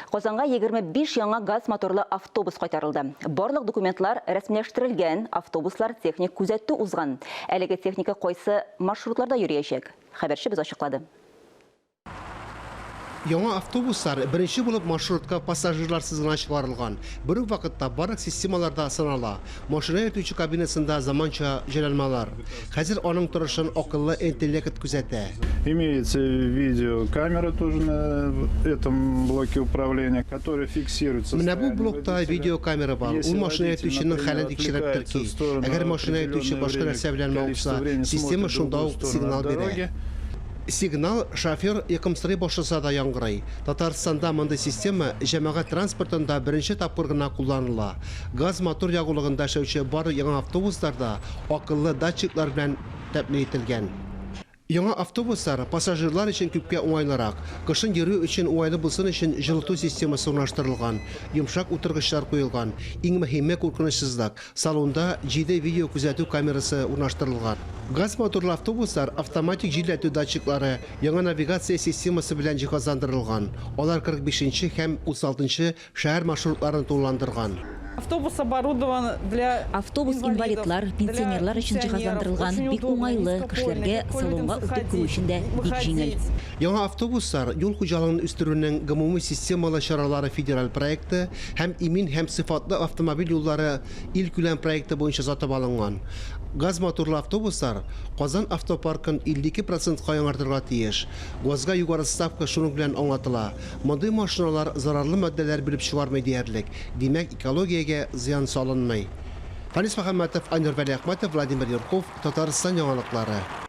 Қозанға 25 яңа газ моторлы автобус қайтарылды. Барлық документлар рәсімләштірілген, автобуслар техник күзәтті узған. Әлеге техника қойсы маршрутларда йөрәчәк. Хәбәрче біз ашықлады. Яңа автобуслар бірінші болып маршрутка пассажирларсыз гына чыгарылган. Бір вакытта барлык системаларда сынала. Машина йөртүче кабинасында заманча җайланмалар. Хәзер аның торышын акыллы интеллект күзәтә. Имеется видеокамера тоже на этом блоке управления, которая фиксируется. Менә бу блокта видеокамера бар. Ул машина йөртүченең хәлен тикшереп терки. Әгәр машина йөртүче башка нәрсә белән мавыкса, система шунда ук сигнал бирә. Сигнал шофер якымсырый башласа да яңгырый. Татарстанда мондай система җәмәгать транспортында беренче тапкыр гына кулланыла. Газ мотор ягулыгында эшләүче бар яңа автобусларда акыллы датчиклар белән тәэмин ителгән. Яңа автобуслар пассажирлар өчен күпкә уңайлырак. Кышын йөрү өчен уңайлы булсын өчен җылыту системасы урнаштырылган. Йомшак утыргычлар куелган. Иң мөһиме куркынычсызлык. Салонда 7 видео күзәтү камерасы урнаштырылган. Газ моторлы автобуслар автоматик җилләтү датчиклары, яңа навигация системасы белән җиһазландырылган. Алар 45-нче һәм 36-нчы шәһәр маршрутларын тулыландырган. Автобус оборудован для Автобус инвалидлар, пенсионерлар өчен җиһазландырылган, бик уңайлы, кешеләргә салонга үтеп керү өчен дә бик җиңел. Яңа автобуслар юл хуҗалыгын үстерүнең гомуми системалы чаралары федераль проекты һәм имин һәм сыйфатлы автомобиль юллары ил күләм проекты буенча сатып алынган. Газ моторлы автобуслар Казан автопаркын 52%-ка яңартырга тиеш. Газга югары ставка шуның белән аңлатыла. Мондый машиналар зарарлы матдәләр биреп чыгармый диярлек. Димәк, экологиягә зыян салынмый. Фанис Мөхәммәтов, Айнур Вәли Әхмәтов, Владимир Юрков, Татарстан яңалыклары.